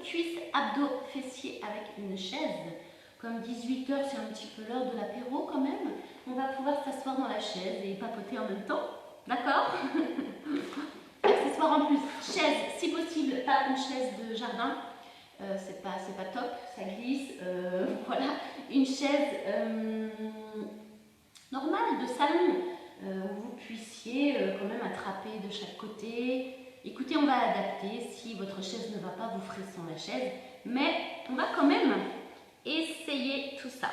cuisses, abdos, fessiers avec une chaise. Comme 18 h, c'est un petit peu l'heure de l'apéro quand même. On va pouvoir s'asseoir dans la chaise et papoter en même temps. D'accord? Accessoires en plus, chaise, si possible, pas une chaise de jardin. C'est pas top, ça glisse. Voilà, une chaise normale de salon où vous puissiez quand même attraper de chaque côté. Écoutez, on va adapter. Si votre chaise ne va pas, vous ferez sans la chaise. Mais on va quand même essayer tout ça.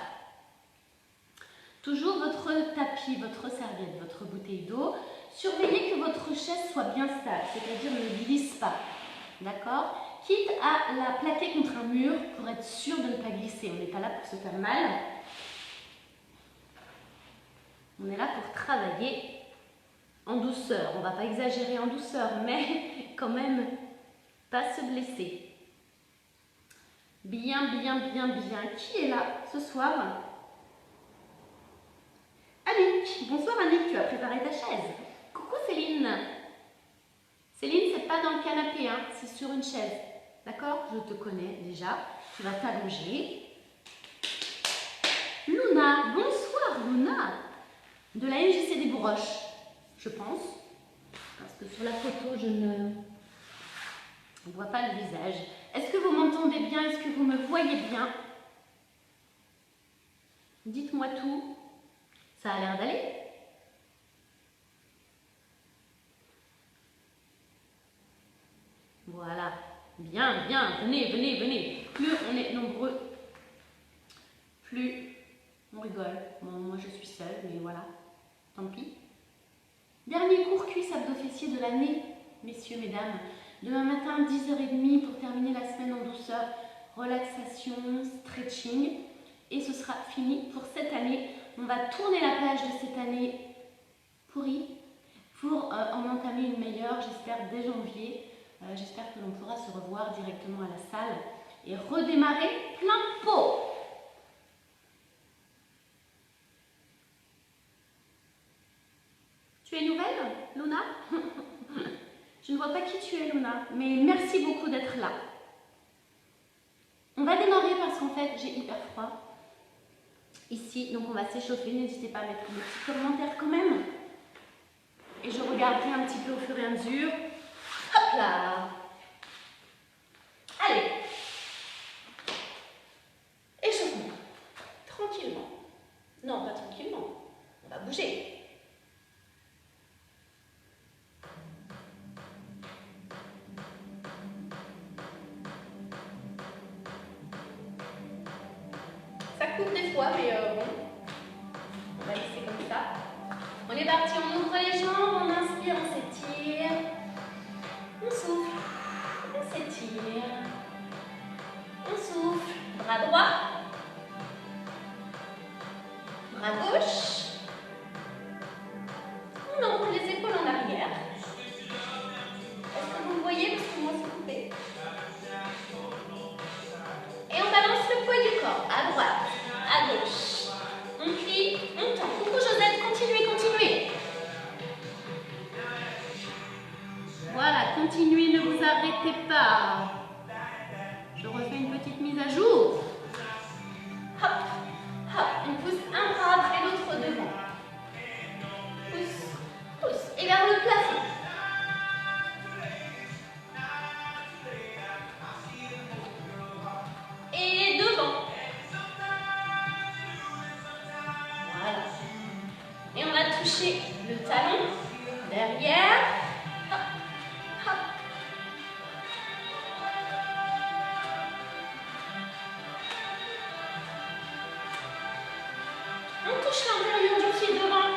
Toujours votre tapis, votre serviette, votre bouteille d'eau. Surveillez que votre chaise soit bien stable, c'est-à-dire ne glisse pas. D'accord? Quitte à la plaquer contre un mur pour être sûr de ne pas glisser. On n'est pas là pour se faire mal. On est là pour travailler en douceur. On ne va pas exagérer en douceur, mais quand même pas se blesser. Bien. Qui est là ce soir? Annick. Bonsoir Annick, tu as préparé ta chaise. Coucou Céline. Céline, c'est pas dans le canapé, hein, c'est sur une chaise. D'accord? Je te connais déjà. Tu vas t'allonger. Luna. Bonsoir Luna. De la MJC des Bourroches, je pense. Parce que sur la photo, je ne vois pas le visage. Est-ce que vous m'entendez bien? Est-ce que vous me voyez bien? Dites-moi tout. Ça a l'air d'aller? Voilà. Bien. Venez. Plus on est nombreux, plus on rigole. Bon, moi, je suis seule, mais voilà. Tant pis. Dernier cours cuisse abdos fessiers de l'année, messieurs, mesdames. Demain matin, 10h30 pour terminer la semaine en douceur. Relaxation, stretching. Et ce sera fini pour cette année. On va tourner la page de cette année pourrie pour en entamer une meilleure, j'espère, dès janvier. J'espère que l'on pourra se revoir directement à la salle et redémarrer plein pot. Tu es nouvelle, Luna? Je ne vois pas qui tu es, Luna, mais merci beaucoup d'être là. On va démarrer parce qu'en fait, j'ai hyper froid ici, donc on va s'échauffer. N'hésitez pas à mettre des petits commentaires quand même. Et je regarderai un petit peu au fur et à mesure. Hop là! Allez! Échauffement. Tranquillement. Non, pas tranquillement. On va bouger. Ça coupe des fois, mais bon. On va laisser comme ça. On est parti, on ouvre les jambes, on inspire, on s'étire. On souffle, on s'étire. On souffle. Bras droit. Bras gauche. On enroule les épaules en arrière. Est-ce que vous voyez? Parce que moi c'est coupé. Et on balance le poids du corps. À droite, à gauche. On plie, on tend. Coucou Josette, continuez. Voilà, continuez, ne vous arrêtez pas. Je refais une petite mise à jour. Hop, on pousse un bras après l'autre devant. Pousse, et vers le plafond. Et devant. Voilà. Et on va toucher le talon derrière. Hop. On touche l'intérieur du pied devant.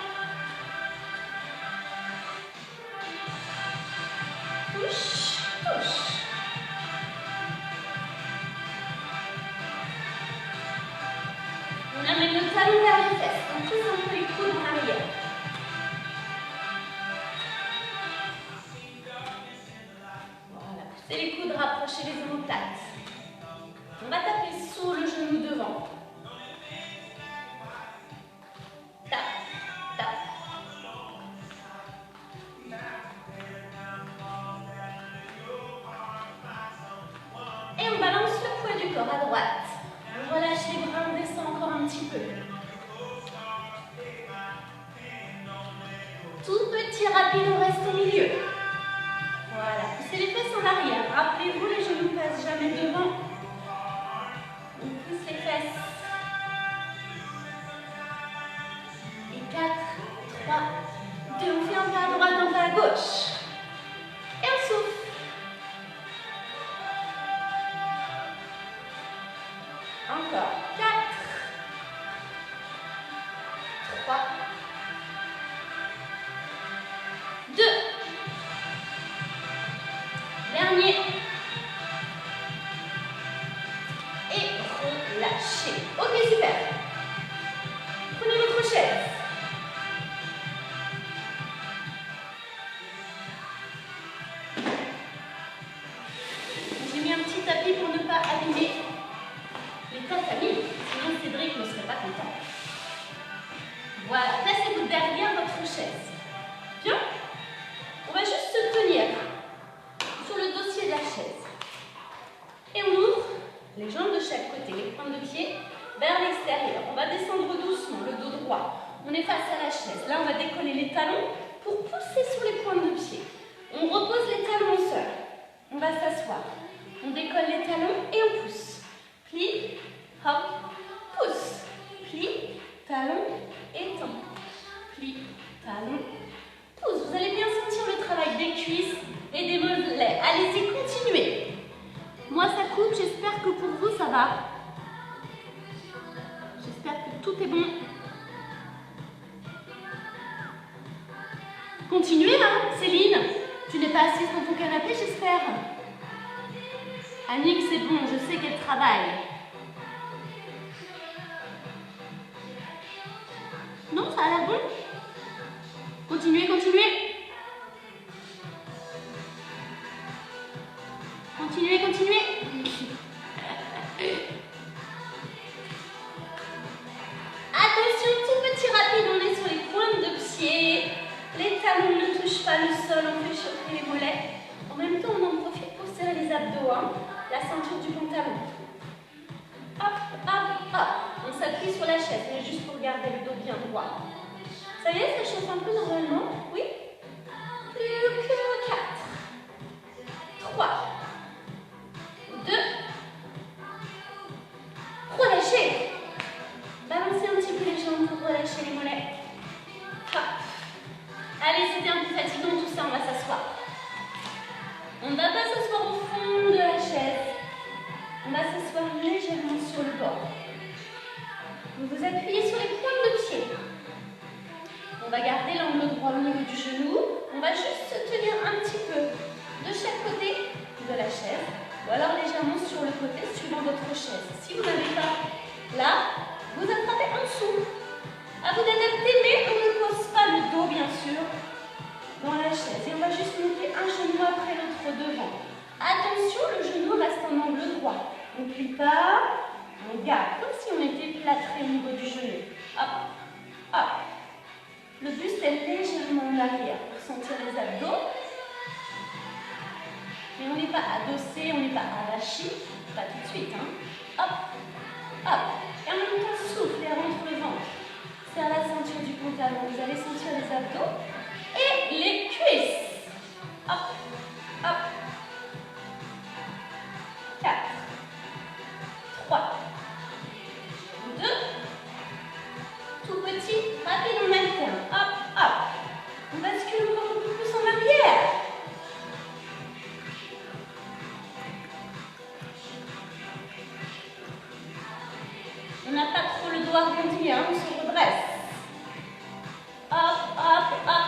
Touche. On amène le talon vers les fesses. On pousse un peu les coudes en arrière. Voilà. Poussez les coudes, rapprochez les omoplates. On va taper sous le genou devant. Tape. Et on va fort à droite. On relâche les bras, on descend encore un petit peu. Tout petit rapide, on reste au milieu. Voilà, poussez les fesses en arrière. Rappelez-vous, les genoux ne passent jamais devant. On pousse les fesses. Et 4, 3, 2, on fait un pas à droite, un pas à gauche. Et on souffle. Encore 4, 3, 2. Dernier. Et relâchez. Ok, super. Prenez votre chaise. J'ai mis un petit tapis pour ne pas abîmer les tatamis, sinon Cédric ne serait pas content. Voilà, placez-vous derrière votre chaise. Bien. On va juste se tenir sur le dossier de la chaise. Et on ouvre les jambes de chaque côté, les pointes de pied vers l'extérieur. On va descendre doucement, le dos droit. On est face à la chaise. Là, on va décoller les talons pour pousser sur les pointes de pied. On repose les talons au sol. On va s'asseoir. On décolle les talons et on pousse. Plie, hop, pousse. Plie, talon, étend. Plie, talon, pousse. Vous allez bien sentir le travail des cuisses et des mollets. Allez-y, continuez. Moi, ça coupe. J'espère que pour vous, ça va. J'espère que tout est bon. Continuez, hein, Céline. Tu n'es pas assise dans ton canapé, j'espère. Annick, c'est bon. Je sais qu'elle travaille. Non, ça a l'air bon. Continuez, continuez. Continuez, continuez. Attention, tout petit rapide, on est sur les pointes de pied. Les talons ne touchent pas le sol, on fait chauffer les mollets. En même temps, on en profite pour serrer les abdos, hein, la ceinture du pantalon. Hop, hop, hop. On s'appuie sur la chaise, mais juste pour garder le dos bien droit. Ça y est, ça chauffe un peu normalement. Oui. Plus que 4. 3. 2. Relâchez. Balancez un petit peu les jambes pour relâcher les mollets. Hop. Allez, c'était un peu fatigant tout ça, on va s'asseoir. On ne va pas s'asseoir au fond de la chaise. On va s'asseoir légèrement sur le bord. Vous vous appuyez sur les pointes de pied. On va garder l'angle droit au niveau du genou. On va juste se tenir un petit peu de chaque côté de la chaise. Ou alors légèrement sur le côté suivant votre chaise. Si vous n'avez pas là, vous attrapez en dessous. À vous d'adapter, mais on ne pose pas le dos, bien sûr, dans la chaise. Et on va juste monter un genou après l'autre devant. Attention, le genou reste en angle droit. On ne plie pas, on garde, comme si on était plâtré au niveau du genou. Hop, hop. Le buste est légèrement en arrière pour sentir les abdos. Mais on n'est pas adossé, on n'est pas avachi. Pas tout de suite, hein. Hop, hop. Et en même temps, souffle et rentre le ventre. Serre la ceinture du pantalon. Vous allez sentir les abdos et les cuisses. Hop, hop. 4, 3, 2. Tout petit, rapide, on alterne. Hop, hop. On bascule encore un peu plus en arrière. On n'a pas trop le dos arrondi, hein, on se redresse. Hop, hop, hop.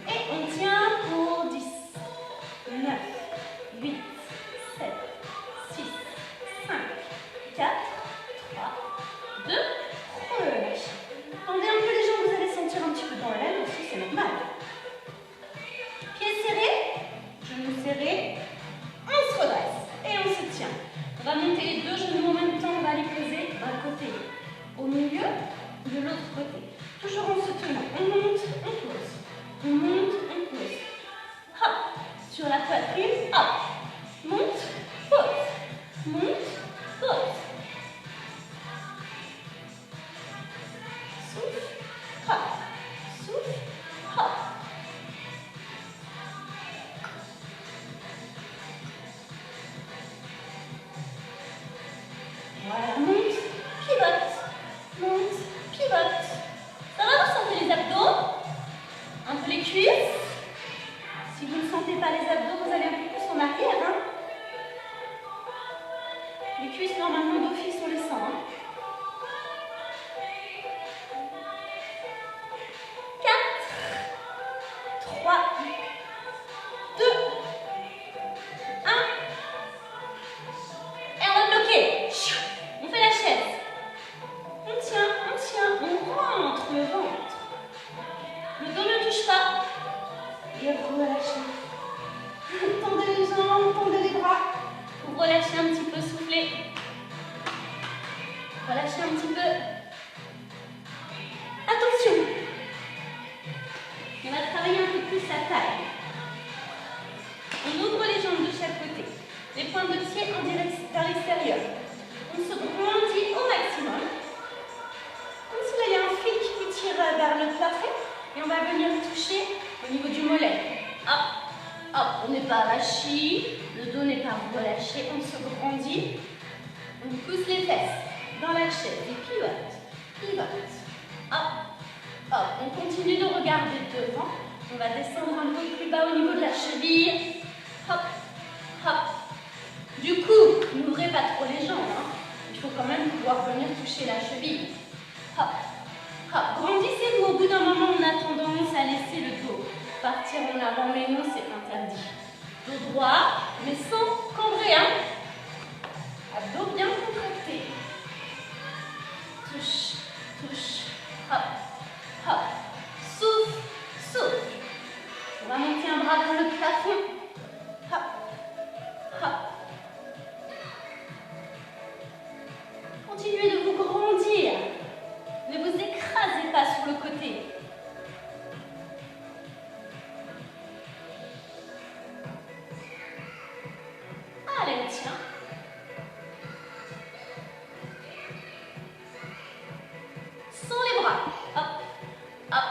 Et on tient pour 10, 9, 8, 7, 6, 5, 4, 3, 2, relâchez. Tendez un peu les jambes, vous allez sentir un petit peu dans l'aile aussi, c'est normal. Pieds serrés, genoux serrés, on se redresse et on se tient. On va monter les deux genoux en même temps, on va les poser d'un côté au milieu, de l'autre côté. Toujours en se tenant. On monte, on pose. On monte, on pose. Hop, sur la poitrine, hop. Monte, pose. Monte, Les cuisses normalement d'office on les sent. Hein. 4, 3, 2, 1. Et on va bloquer. On fait la chaise. On tient, on rentre le ventre. Le dos ne touche pas. Et relâchez. Tendez les jambes, tendez les bras. Pour relâcher un petit peu, soufflez. Relâchez un petit peu. Attention. On va travailler un peu plus la taille. On ouvre les jambes de chaque côté. Les pointes de pied en direction vers l'extérieur. On se grandit au maximum. Comme s'il y avait un fil qui vous tire vers le plafond. Et on va venir toucher au niveau du mollet. Hop, hop, on n'est pas avachi. Le dos n'est pas relâché. On se grandit. On pousse les fesses dans la chaise. Et pivote, pivote. Hop, hop. On continue de regarder devant. On va descendre un peu plus bas au niveau de la cheville. Hop, hop. Du coup, n'ouvrez pas trop les jambes. Hein. Il faut quand même pouvoir venir toucher la cheville. Hop, hop. Grandissez-vous. Au bout d'un moment, on a tendance à laisser le dos partir en avant, mais non, c'est interdit. Dos droit, mais sans cambrer. Hein. Abdos bien contractés. Touche, touche. Hop, hop. Souffle, souffle. On va monter un bras vers le plafond. Hop, hop. Continuez de vous grandir. Ne vous écrasez pas sur le côté. Allez, on tient. Sans les bras. Hop, hop.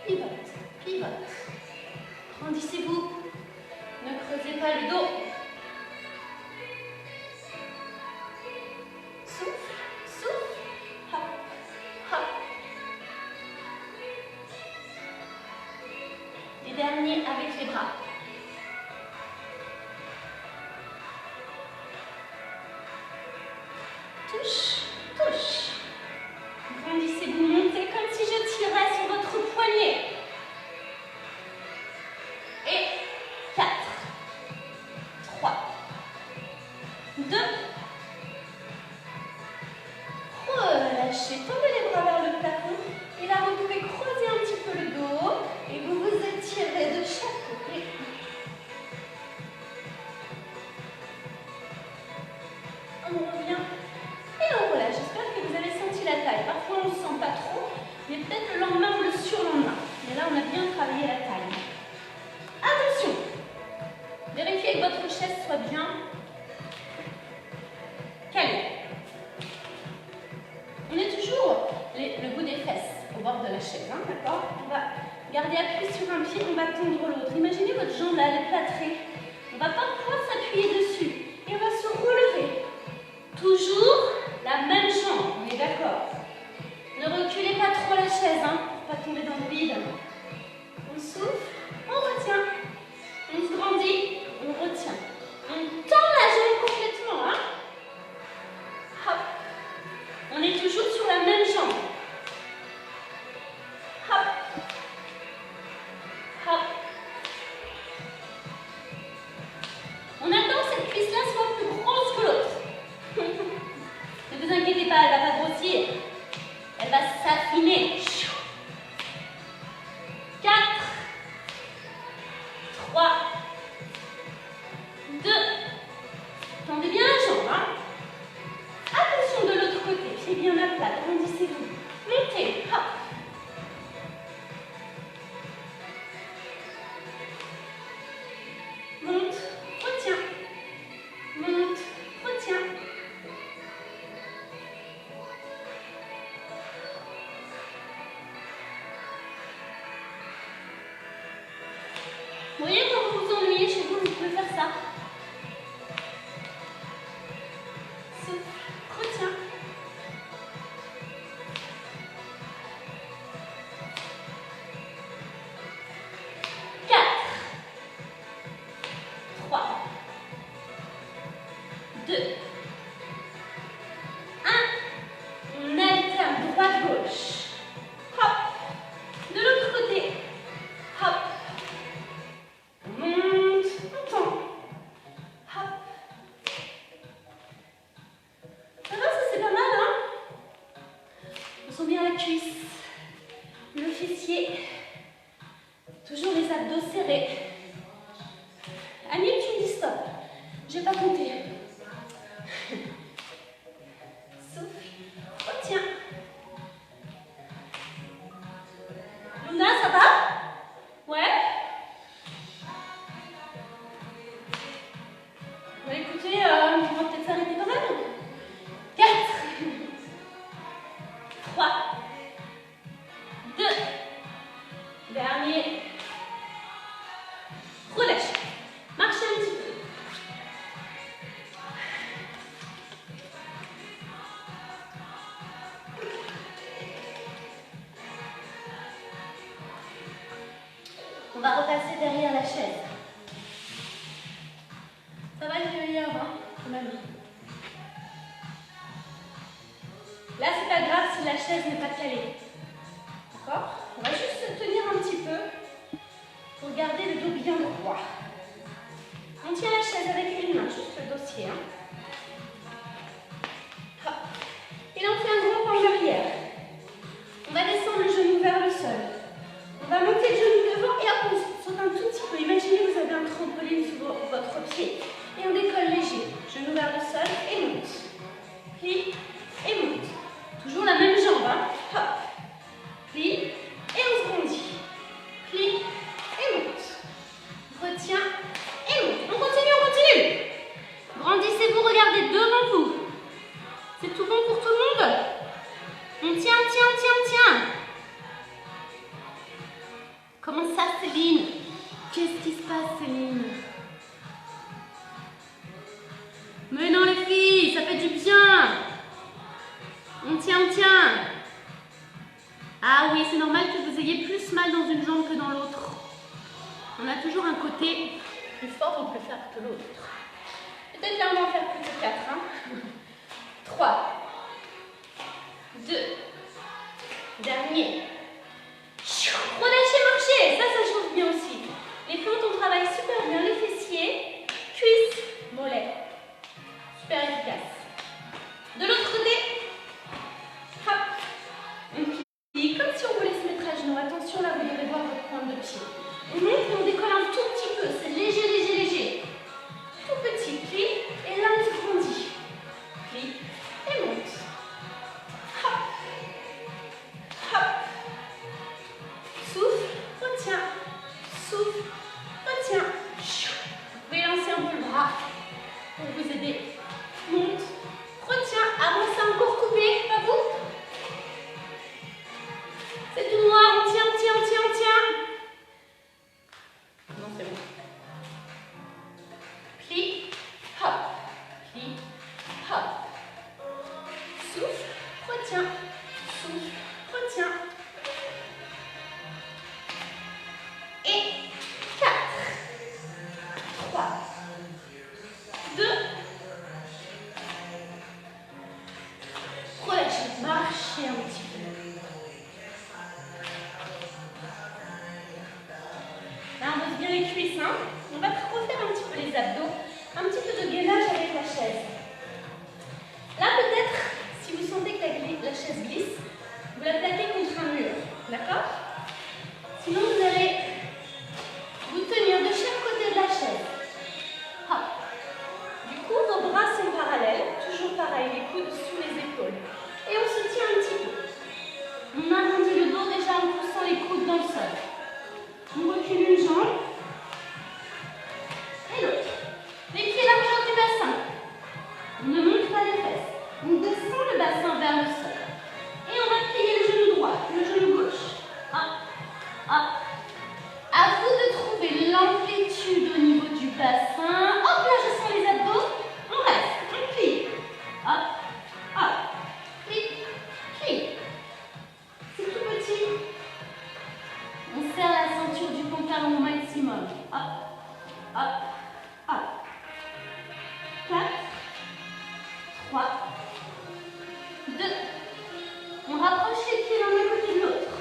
Pivote, pivote. Grandissez-vous. Ne creusez pas le dos. Souffle, souffle. Hop, hop. Les derniers avec les bras. Touche, touche. Grandissez-vous, montez comme si je tirais sur votre poignet. Et 4, 3, 2. Relâchez, tendez les bras vers le plafond. Et là, vous pouvez creuser un petit peu le dos. Et vous vous étirez de chaque côté. On revient. Et on relâche. J'espère que vous avez senti la taille. Parfois, on ne sent pas trop. Mais peut-être le lendemain ou le surlendemain. Mais là, on a bien travaillé la taille. Attention. Vérifiez que votre chaise soit bien calée. On est toujours le bout des fesses au bord de la chaise, hein, d'accord? On va garder appui sur un pied, on va tendre l'autre. Imaginez votre jambe là, elle est plâtrée. On va parfois s'appuyer dessus et on va se relever. Toujours la même jambe, on est d'accord? Ne reculez pas trop la chaise, hein, pour pas tomber dans le vide. On souffle, on retient. On se grandit, on retient. On tend la jambe complètement, hein? Hop. On est toujours sur la même jambe. Hop. Hop. On attend que cette cuisse-là soit plus grosse que l'autre. Ne vous inquiétez pas, elle ne va pas grossir. Elle va s'affiner. 4, 3, 2. Tendez bien la jambe, hein? Attention de l'autre côté, pied bien à plat, grandissez-vous. Montez, hop. Monte, retiens. Monte, retiens. cuisse, le fessier. Toujours les abdos serrés. Annie, tu me dis stop. J'ai pas compté. Souffle. Retiens. Luna, ça va? Ouais? Bah écoutez, on va peut-être s'arrêter quand même. 4, 3, 2, dernier. Relâche. Marchez un petit peu. On va repasser derrière la chaise. Ça va, je vais y avoir, quand même. Là, c'est pas grave si la chaise n'est pas calée. D'accord? On va juste se tenir un petit peu pour garder le dos bien droit. On tient la chaise avec une main, juste le dossier. Hein. Hop. Et là, on fait un gros pas en arrière. On va descendre le genou vers le sol. On va monter le genou devant et hop, on saute un tout petit peu. Imaginez que vous avez un trampoline sous votre pied. Et on décolle léger. Genou vers le sol et monte. Plie et monte. Toujours la même jambe. Hein. Hop. Plie et on se grandit. Plie et monte. Retiens et monte. On continue, on continue. Grandissez-vous, regardez devant vous. C'est tout bon pour tout le monde? On tient, tient. Comment ça, Céline? Qu'est-ce qui se passe, Céline? Mais non, les filles, ça fait du bien. On tient. Ah oui, c'est normal que vous ayez plus mal dans une jambe que dans l'autre. On a toujours un côté plus fort ou plus faible que l'autre. Peut-être là, on va en faire plus que 4. Hein. 3, 2, dernier. Relâchez, marchez. Ça chauffe bien aussi. Les fentes, on travaille super bien. Les fessiers, cuisses, mollets. Super efficace. De l'autre côté, hop, on plie comme si on voulait se mettre à genoux. Attention, là, vous devez voir votre pointe de pied. On monte et on décolle un tout petit peu. C'est léger. Tout petit pli. Et là, on se grandit. Plie et monte. Hop, hop. Souffle, retiens. Souffle, retiens. Vous pouvez lancer un peu le bras pour vous aider. Monte, retiens, avance encore coupé, pas vous? C'est tout noir, on tient. Non, c'est bon. Plie, hop, plie, hop. Souffle, retiens, souffle, retiens. Et 4, 3, 2, relâchez, marchez un petit peu. Là, on bosse bien les cuisses. Hein. On va refaire un petit peu les abdos, un petit peu de gainage avec la chaise. Là, peut-être, si vous sentez que la chaise glisse, vous la plaquez contre un mur. D'accord? Sinon, vous allez vous tenir de chaque côté de la chaise. Hop. Du coup, vos bras sont parallèles. Toujours pareil, les coudes sous les épaules. Et on se tient un petit peu. On arrondit le dos déjà en poussant les coudes dans le sol. On recule une jambe. Et l'autre. Les pieds largeur du bassin. On ne monte pas les fesses. On descend le bassin vers le sol. Et on va plier le genou droit, le genou gauche. Hop. À vous de trouver l'amplitude au niveau du bassin. Hop là, je sens les abdos. On reste, on plie. Hop. Plie. C'est tout petit. On serre la ceinture du pantalon au maximum. Hop. 4, 3, 2. On rapproche les pieds l'un à côté de l'autre.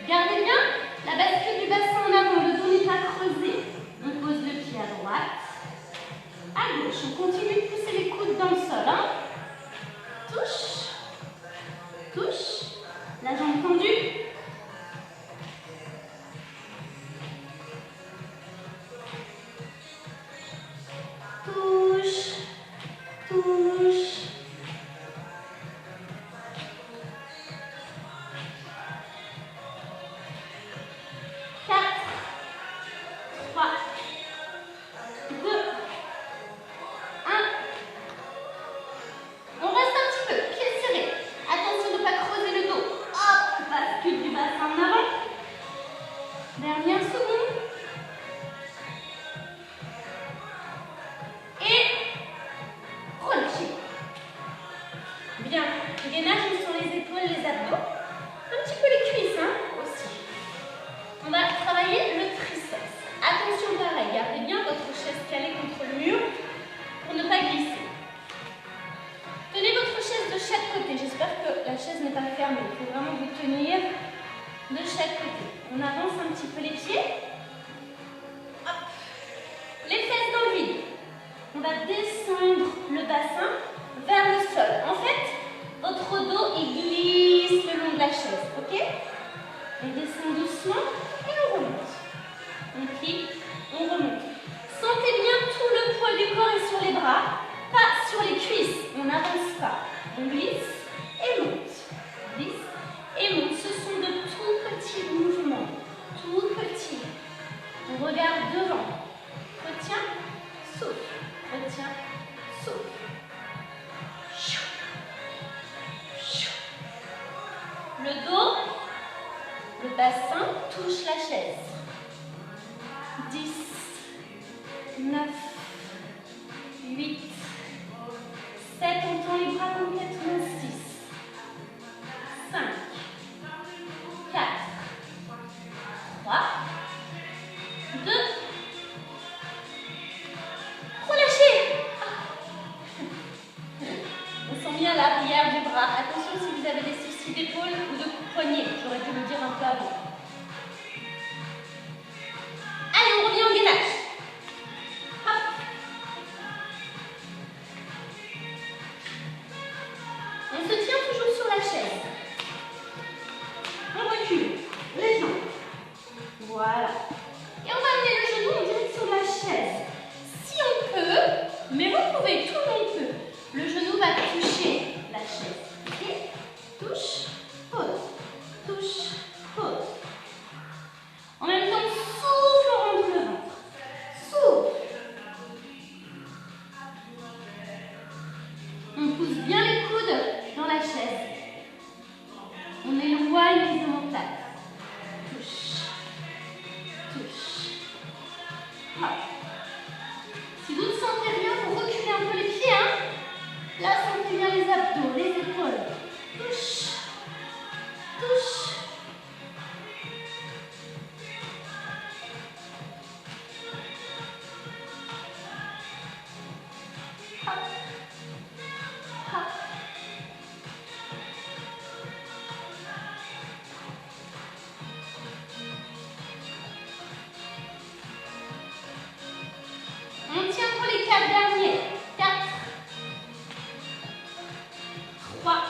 Gardez bien la bascule du bassin en avant, le dos n'est pas creusé. On pose le pied à droite, à gauche. On continue de pousser les coudes dans le sol. Hein. Touche. chaise n'est pas fermée. Il faut vraiment vous tenir de chaque côté. On avance un petit peu les pieds. Hop. Les fesses dans le vide. On va descendre le bassin vers le sol. En fait, votre dos il glisse le long de la chaise. Ok? On descend doucement et on remonte. On plie, on remonte. Sentez bien tout le poids du corps est sur les bras, pas sur les cuisses. On n'avance pas. On glisse et monte. Glisse et monte. Ce sont de tout petits mouvements. Tout petits. On regarde devant. Retiens, souffle. Retiens, souffle. Le dos, le bassin touche la chaise. 10, 9, 8, 7, on tend les bras complètement, 6, 5, 4, 3, 2, relâchez. On sent bien l'arrière du bras. Attention si vous avez des soucis d'épaule ou de poignet. J'aurais dû le dire un peu avant. Allez, on revient au gainage. Hop. On se tient toujours sur la chaise. On recule. Les jambes. Voilà. Et on va amener le genou en direction de la chaise. Si on peut, mais vous pouvez, tout le monde peut. Le genou va toucher la chaise. Ok? Touche, pose. Touche, pose. En même temps, souffle, on rentre le ventre. Souffle. On pousse bien les coudes dans la chaise. On éloigne les omoplates. Touche. Touche. Hop. Si vous ne sentez rien, vous reculez un peu les pieds. Hein? Là, sentez bien les abdos, les épaules. Touche. Touche. Hop. Hop. On tient pour les 4 derniers. 4, 3,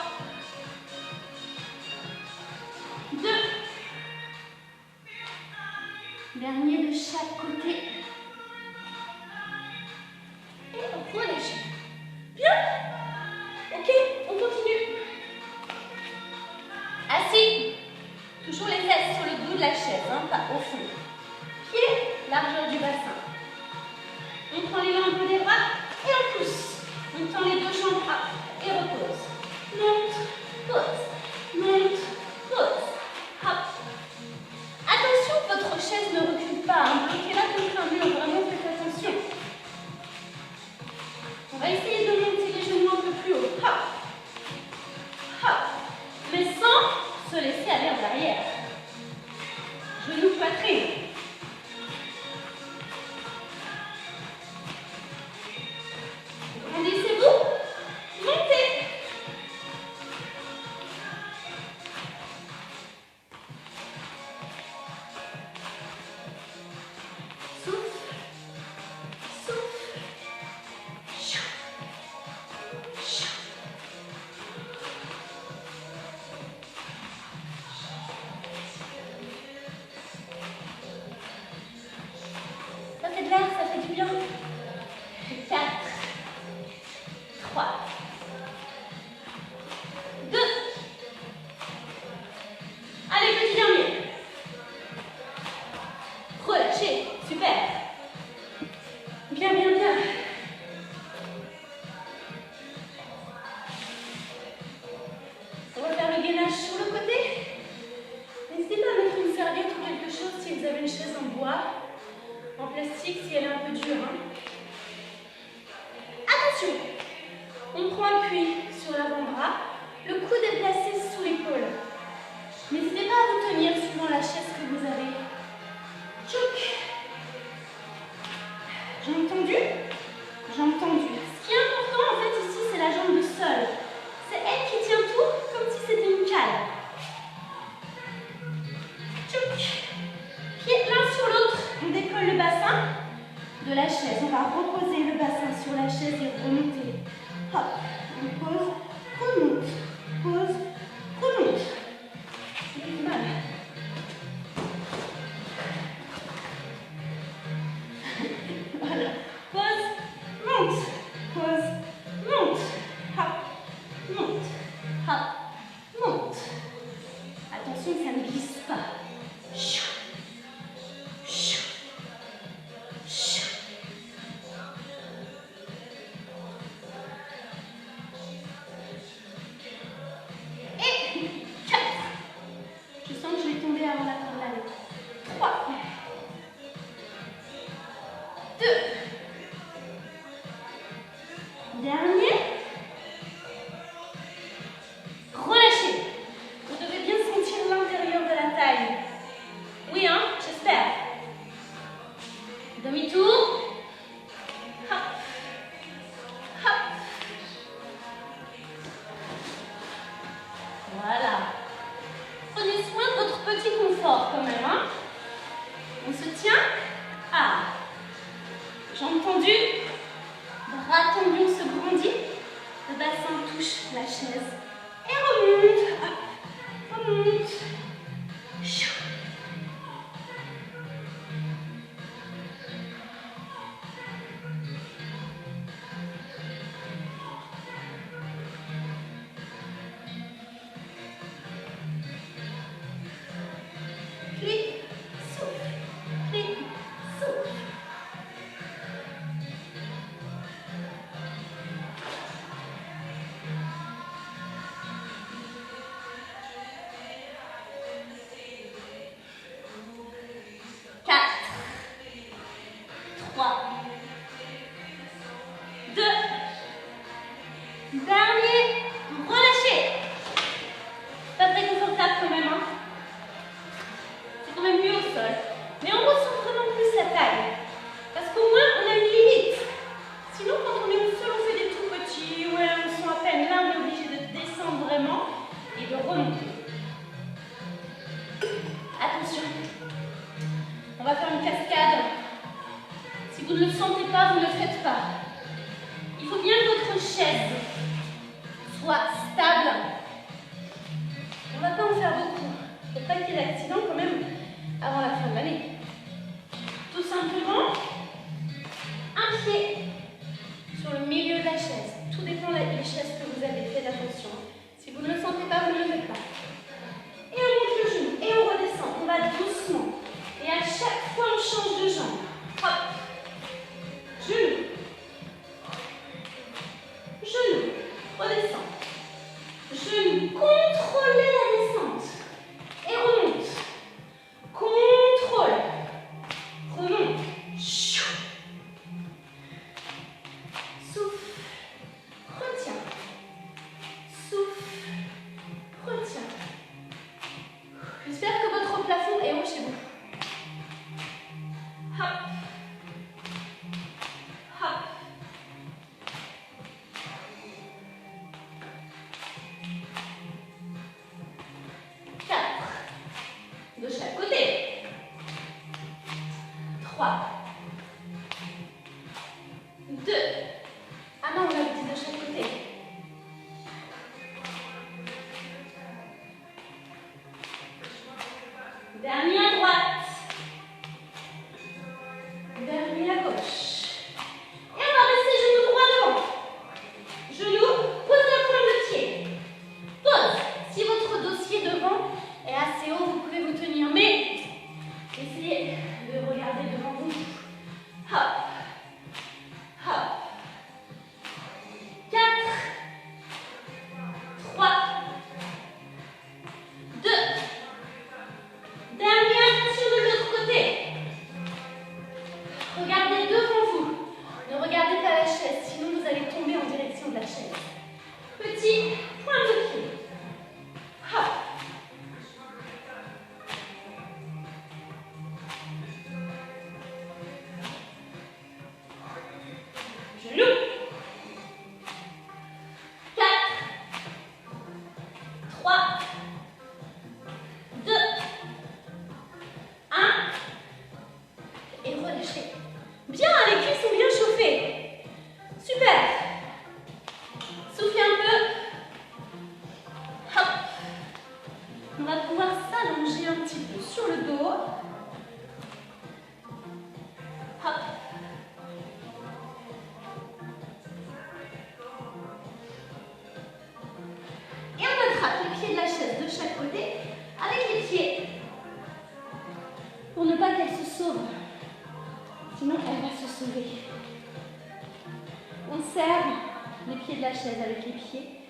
2. Dernier de chaque côté. Et on relâche. Bien. Ok, on continue. Assis. Toujours les fesses sur le dos de la chaise, hein, pas au fond. Pieds, largeur du bassin. On prend les mains un peu des bras et on pousse. On tend les deux jambes up et repose. Monte, pose. Monte, pose. Hop. Attention, votre chaise ne recule pas. Hein. Bloquez-la contre un mur. Vraiment, faites attention. On va essayer de monter les genoux un peu plus haut. Hop. Hop. Mais sans se laisser aller en arrière. Genoux, poitrine. Grandissez-vous. Montez. Souffle. Souffle. Chou. Chou. Ça fait de l'air, ça fait du bien. 4, 3, 2. Allez, petit dernier. Relâchez. Super. Bien, bien, bien. On va faire le gainage sur le côté. N'hésitez pas à mettre une serviette ou quelque chose si vous avez une chaise en bois, en plastique si elle est un peu dure. Hein. Attention. On prend appui sur l'avant-bras. Le coude est placé sous l'épaule. N'hésitez pas à vous tenir suivant la chaise que vous avez. Choc. Jambes tendues. Jambes tendues. Ce qui est important en fait ici, c'est la jambe du sol. C'est elle qui tient tout comme si c'était une Hop, monte. Attention que ça ne glisse pas. Chou, chou, chou. Et 4. Je sens que je vais tomber avant la fin de l'année. 3. 2. Dernier. Relâchez. Vous devez bien sentir l'intérieur de la taille. Oui, hein, j'espère. Demi-tour. Hop. Hop. Voilà. Prenez soin de votre petit confort quand même, hein. On se tient. Ah. Jambes tendues. Bras tendus, on se grandit. Le bassin touche la chaise. Et remonte. Hop. Remonte. Chou. Clic, souffle. Clic, souffle. Dernier, relâchez. Pas très confortable quand même, hein. C'est quand même mieux au sol. Mais on ressent vraiment plus la taille. Parce qu'au moins, on a une limite. Sinon, quand on est au sol, on fait des tout petits. Ouais, on sent à peine là, on est obligé de descendre vraiment et de remonter. Attention. On va faire une cascade. Si vous ne le sentez pas, vous ne le faites pas. Il faut bien que votre chaise soit stable. On ne va pas en faire beaucoup. Il ne faut pas qu'il y ait d'accident quand même avant la fin de l'année. Tout simplement, un pied sur le milieu de la chaise. Tout dépend des chaises que vous avez. Faites attention. Si vous ne le sentez pas, vous ne le faites pas. Et on monte le genou et on redescend. On va doucement. Et à chaque fois, on change de jambe. Hop. Genou. Genou. Redescend. Genou. Contrôlez la descente. Et remonte. Contrôle. Remonte. Chou. Souffle. Retiens. Souffle. Retiens. J'espère que votre plafond est haut chez vous. Hop. Hop. côté avec les pieds. Pour ne pas qu'elle se sauve. Sinon, elle va se sauver. On serre les pieds de la chaise avec les pieds.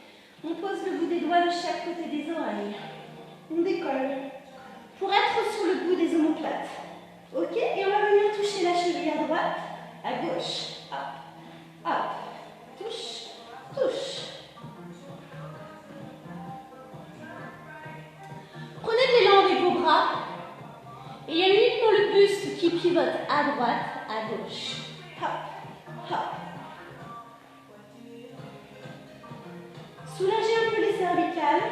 On pose le bout des doigts de chaque côté des oreilles. On décolle pour être sur le bout des omoplates. Ok? Et on va venir toucher la cheville à droite, à gauche. Hop, hop. Touche, touche. Prenez de l'élan avec vos bras. Et il y a uniquement le buste qui pivote à droite, à gauche. Hop, hop. Soulagez un peu les cervicales.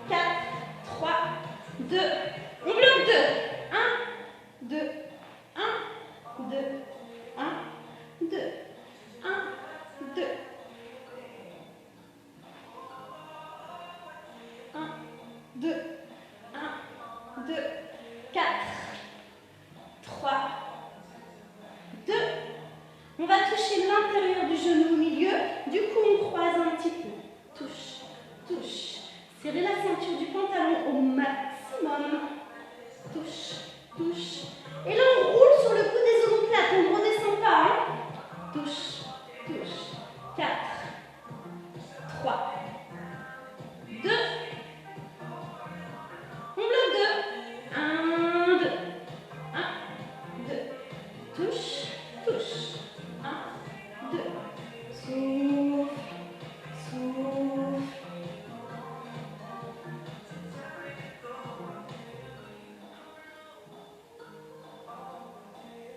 Quatre, trois, deux. On bloque 2. 1, 2, 1, 2, 1, 2, 1, 2. 1, 2, 1, 2, 4, 3, 2. On va toucher l'intérieur du genou au milieu. Du coup, on croise un petit peu. Touche, touche. Serrez la ceinture du pantalon au maximum. Touche, touche. Et là, on roule sur le bout des omoplates. On ne redescend pas. Hein. Touche, touche. 4, 3, 2. On bloque 2. 1, 2. 1, 2. Touche, touche. 1, 2. Souffle, souffle.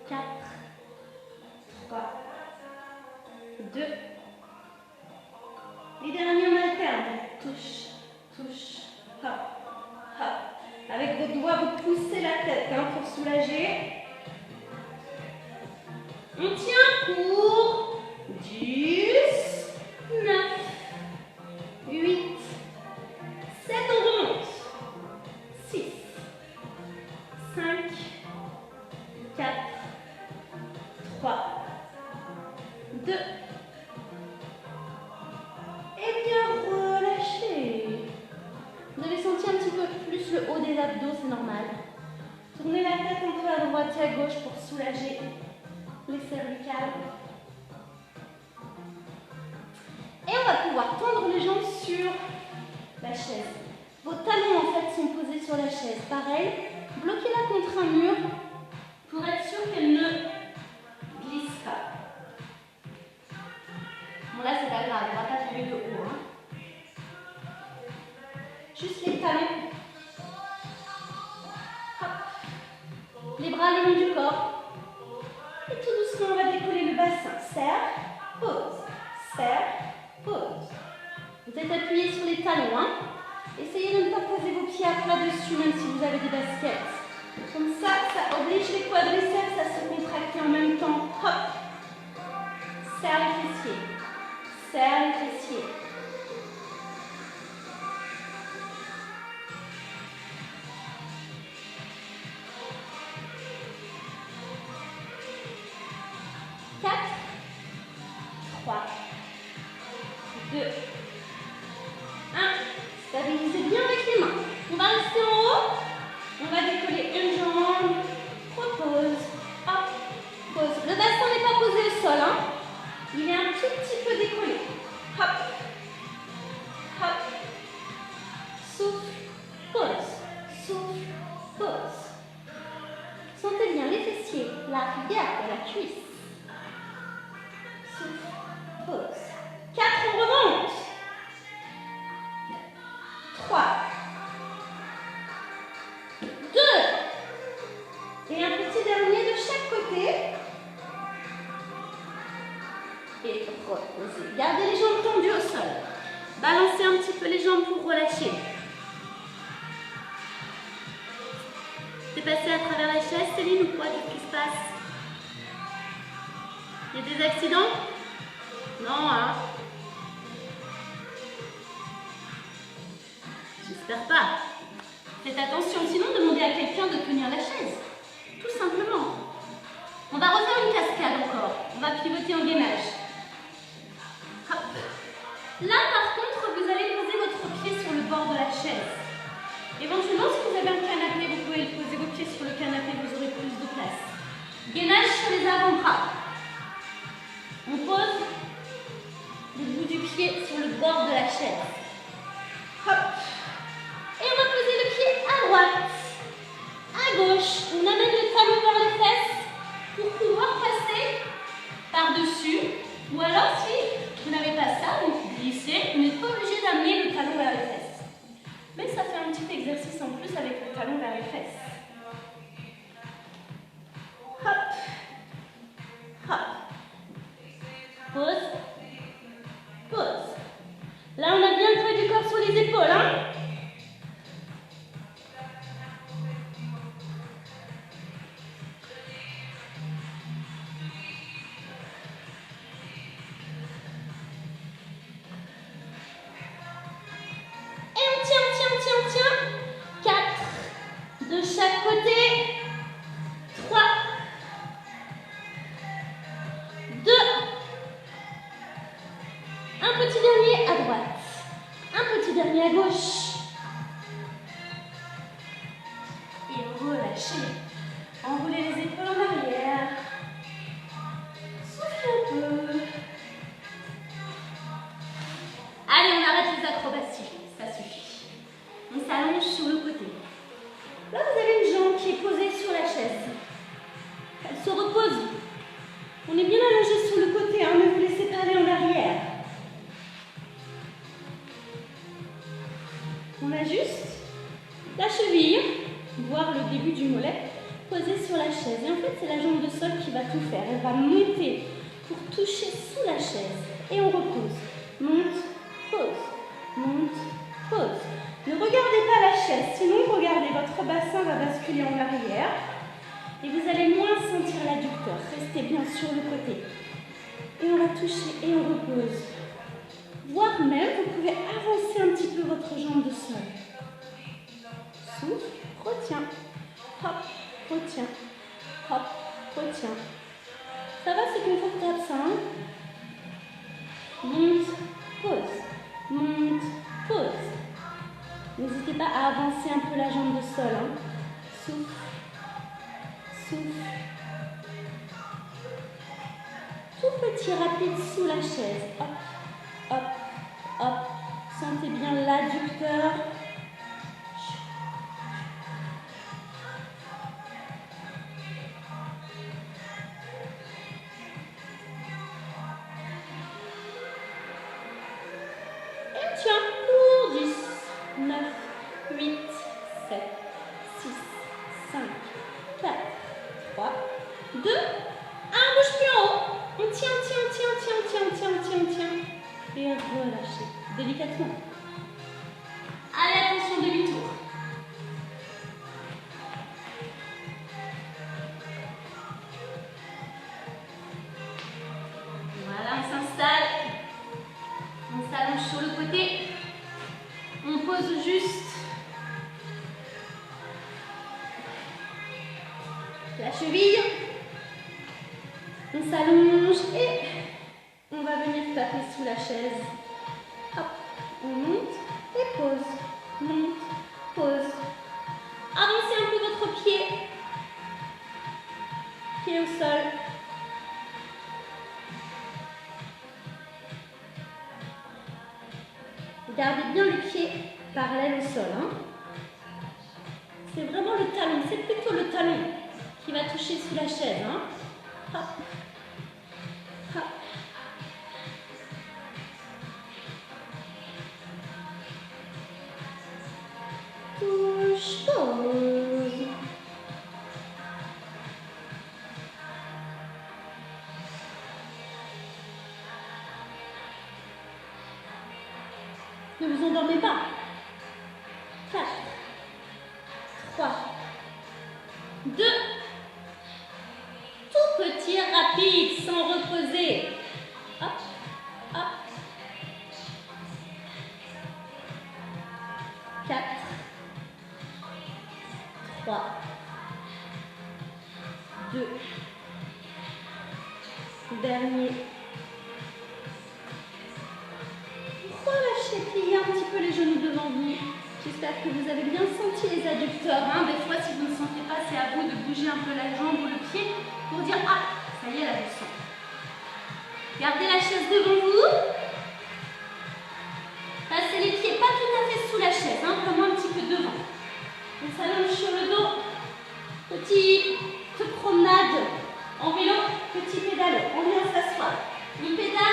4, 3, 2. Les derniers, on alterne. Touche, touche, hop, hop. Avec vos doigts, vous poussez la tête pour soulager. On tient pour 10, 9, 8, 7, on remonte. 6, 5, 4, 3, 2. Et bien relâchez. Vous avez senti un petit peu plus le haut des abdos, c'est normal. Tournez la tête un peu à droite et à gauche pour soulager les cervicales. Et on va pouvoir tendre les jambes sur la chaise. Vos talons en fait sont posés sur la chaise. Pareil, bloquez-la contre un mur pour être sûr qu'elle ne glisse pas. Bon là c'est pas grave, on va pas tomber de haut. Hein. Juste les talons. Hop. Les bras le long du corps. Et tout doucement, on va décoller le bassin. Serre, pose, serre, pose. Vous êtes appuyé sur les talons. Hein. Essayez de ne pas poser vos pieds à plat dessus, même si vous avez des baskets. Comme ça, ça oblige les quadriceps à se contracter en même temps. Hop. Serre les fessiers. Serre les fessiers. Stabilisez bien avec les mains. On va rester en haut. On va décoller une jambe. Repose. Hop. Pose. Le bassin n'est pas posé au sol. Hein. Il est un tout petit peu décollé. Hop. Hop. Souffle. Pose. Souffle. Pose. Sentez bien les fessiers, l'arrière de la cuisse. Souffle. Pose. 4, on remonte. 3, 2, et un petit dernier de chaque côté. Et reposez. Gardez les jambes tendues au sol. Balancez un petit peu les jambes pour relâcher. T'es passé à travers la chaise, Céline, ou quoi? Qu'est-ce qui se passe? Il y a des accidents? Non, hein? J'espère pas. Faites attention, sinon demandez à quelqu'un de tenir la chaise. Tout simplement. On va refaire une cascade encore. On va pivoter en gainage. Ou alors, si vous n'avez pas ça, vous glissez, vous n'êtes pas obligé d'amener le talon vers les fesses. Mais ça fait un petit exercice en plus avec le talon vers les fesses. Hop, hop. Pause, pause. Là, on a bien le poids du corps sur les épaules, hein. De chaque côté. 3, 2, un petit dernier à droite, un petit dernier à gauche. Et relâchez. Enroulez les épaules en arrière. Soufflez un peu. Allez, on arrête les acrobaties. Ça suffit. On s'allonge sur le côté. Là, vous avez une jambe qui est posée sur la chaise. Elle se repose. On est bien allongé sur le côté, hein, ne vous laissez pas aller en arrière. On ajuste la cheville, voire le début du mollet, posé sur la chaise. Et en fait, c'est la jambe de sol qui va tout faire. Elle va monter pour toucher sous la chaise. Et on repose. Monte, pose. Monte, pose. Ne regardez pas la chaise, sinon regardez, votre bassin va basculer en arrière et vous allez moins sentir l'adducteur. Restez bien sur le côté. Et on va toucher et on repose. Voire même, vous pouvez avancer un petit peu votre jambe de sol. Souffle, retiens. Hop, retiens. Hop, retiens. Ça va, c'est confortable ça, hein? Monte, pose. Monte, pose. N'hésitez pas à avancer un peu la jambe de sol. Hein. Souffle. Souffle. Tout petit rapide sous la chaise. Hop, hop, hop. Sentez bien l'adducteur. Et tiens, pour 10. 9, 8, 7, 6, 5, 4, 3, 2, 1, bouge plus en haut. On tient. Et relâchez délicatement. Allez, attention, demi-tour. Voilà, on s'installe. On s'allonge sur le côté. On pose juste la cheville. On s'allonge et on va venir taper sous la chaise. Hop, on monte et pose. Monte, pose. Avancez un peu votre pied. Pied au sol. Gardez bien les pieds parallèles au sol. Hein. C'est vraiment le talon, c'est plutôt le talon qui va toucher sous la chaise. Hein. Hop. Hop. Touche, pose. Ne vous endormez pas. 4, 3, 2, tout petit rapide, sans reposer. Hop, hop. 4, 3, 2, dernier. Relâchez, pliez un petit peu les genoux devant vous. J'espère que vous avez bien senti les adducteurs. Hein. Des fois, si vous ne sentez pas, c'est à vous de bouger un peu la jambe ou le pied pour dire « Ah, ça y est, là, je sens ». Gardez la chaise devant vous. Passez les pieds pas tout à fait sous la chaise, hein, vraiment un petit peu devant. On s'allonge sur le dos. Petite promenade en vélo, petit pédalo. On vient s'asseoir. On pédale.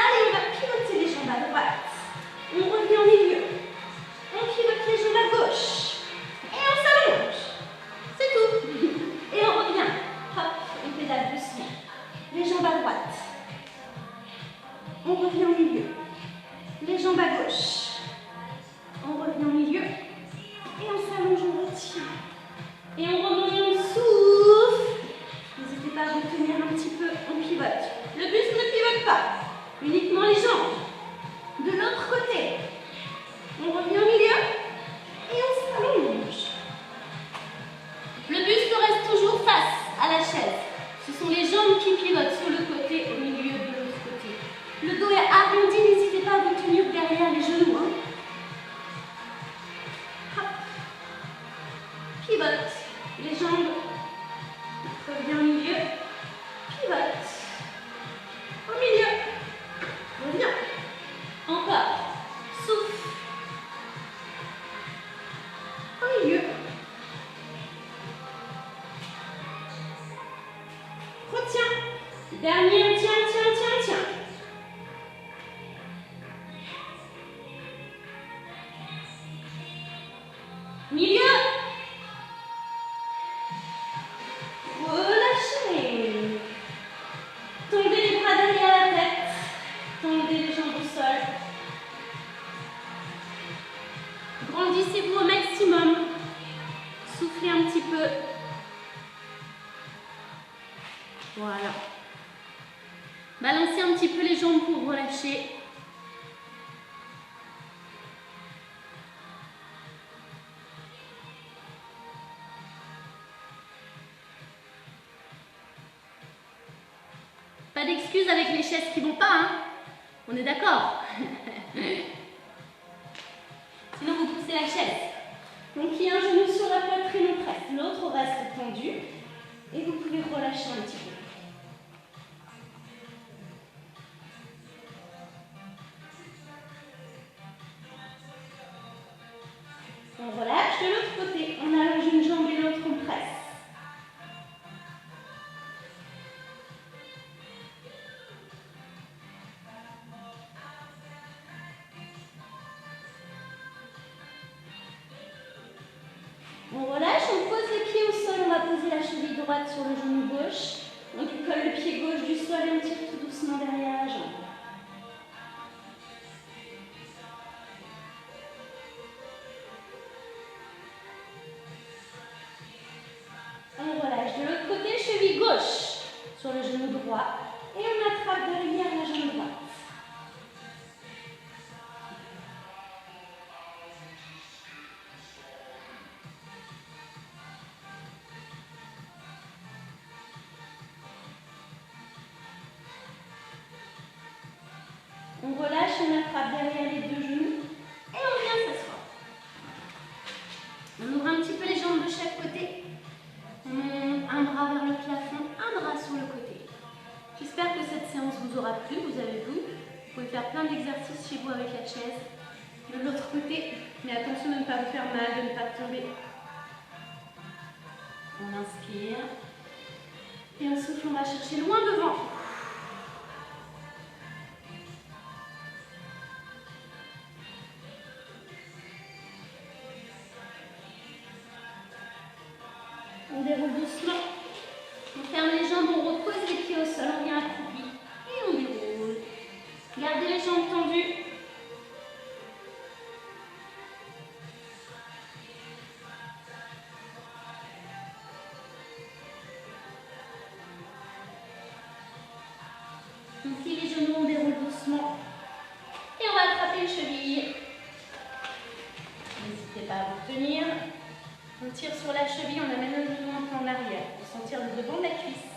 Retiens. Dernier, tiens, tiens, tiens, tiens. Milieu. Relâchez. Tendez les bras derrière la tête. Tendez les jambes au sol. Grandissez-vous au maximum. Soufflez un petit peu. Voilà. Balancez un petit peu les jambes pour relâcher. Pas d'excuses avec les chaises qui vont pas, hein. On est d'accord. Sinon vous poussez la chaise. Donc il y a un genou sur la poitrine, on presse. L'autre reste tendu. Et vous pouvez relâcher un petit peu. On relâche de l'autre côté. On allonge une jambe et l'autre, on presse. On relâche, on pose les pieds au sol, on va poser la cheville droite sur le genou gauche. On décolle le pied gauche du sol et on tire tout doucement derrière la jambe. On relâche de l'autre côté, cheville gauche sur le genou droit et on attrape derrière la jambe droite. On relâche, on attrape derrière les deux genoux et on vient s'asseoir. On ouvre un petit peu les jambes de chaque côté. On monte un bras vers le plafond, un bras sur le côté. J'espère que cette séance vous aura plu, vous avez vu. Vous pouvez faire plein d'exercices chez vous avec la chaise. De l'autre côté, mais attention de ne pas vous faire mal, de ne pas tomber. On inspire. Et on souffle, on va chercher loin devant. On déroule doucement. On ferme les jambes, on repose les pieds au sol, on vient accroupi. Et on déroule. Gardez les jambes tendues. On plie les genoux, on déroule doucement. Et on va attraper une cheville. N'hésitez pas à vous tenir. On tire sur la cheville, on amène le genou un peu en arrière pour sentir le devant de la cuisse.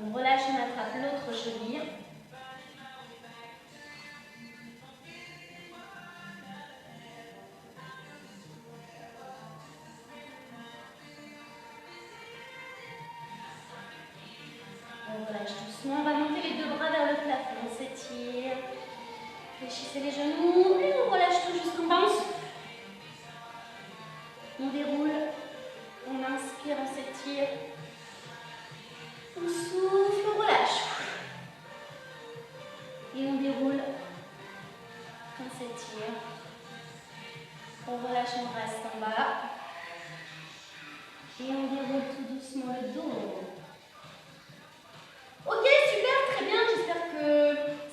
On relâche, on attrape l'autre cheville. On relâche doucement, on va monter les deux bras vers le plafond, on s'étire. Fléchissez les genoux et on relâche tout jusqu'en bas. On déroule, on inspire, on s'étire. On souffle, on relâche. Et on déroule, on s'étire. On relâche, on reste en bas. Et on déroule tout doucement le dos. Ok, super, très bien, j'espère que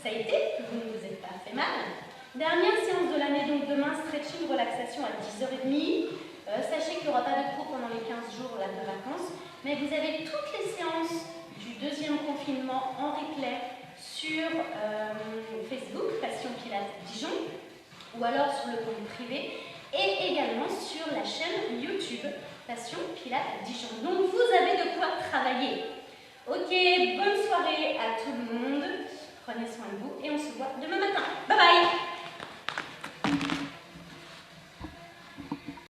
ça a été, que vous ne vous êtes pas fait mal. Dernière séance de l'année, donc demain, stretching, relaxation à 10h30. Sachez qu'il n'y aura pas de cours pendant les 15 jours là, de vacances, mais vous avez toutes les séances du deuxième confinement en replay sur Facebook, Passion Pilates Dijon, ou alors sur le compte privé, et également sur la chaîne YouTube, Passion Pilates Dijon. Donc vous avez de quoi travailler. Ok, bonne soirée à tout le monde. Prenez soin de vous et on se voit demain matin. Bye bye!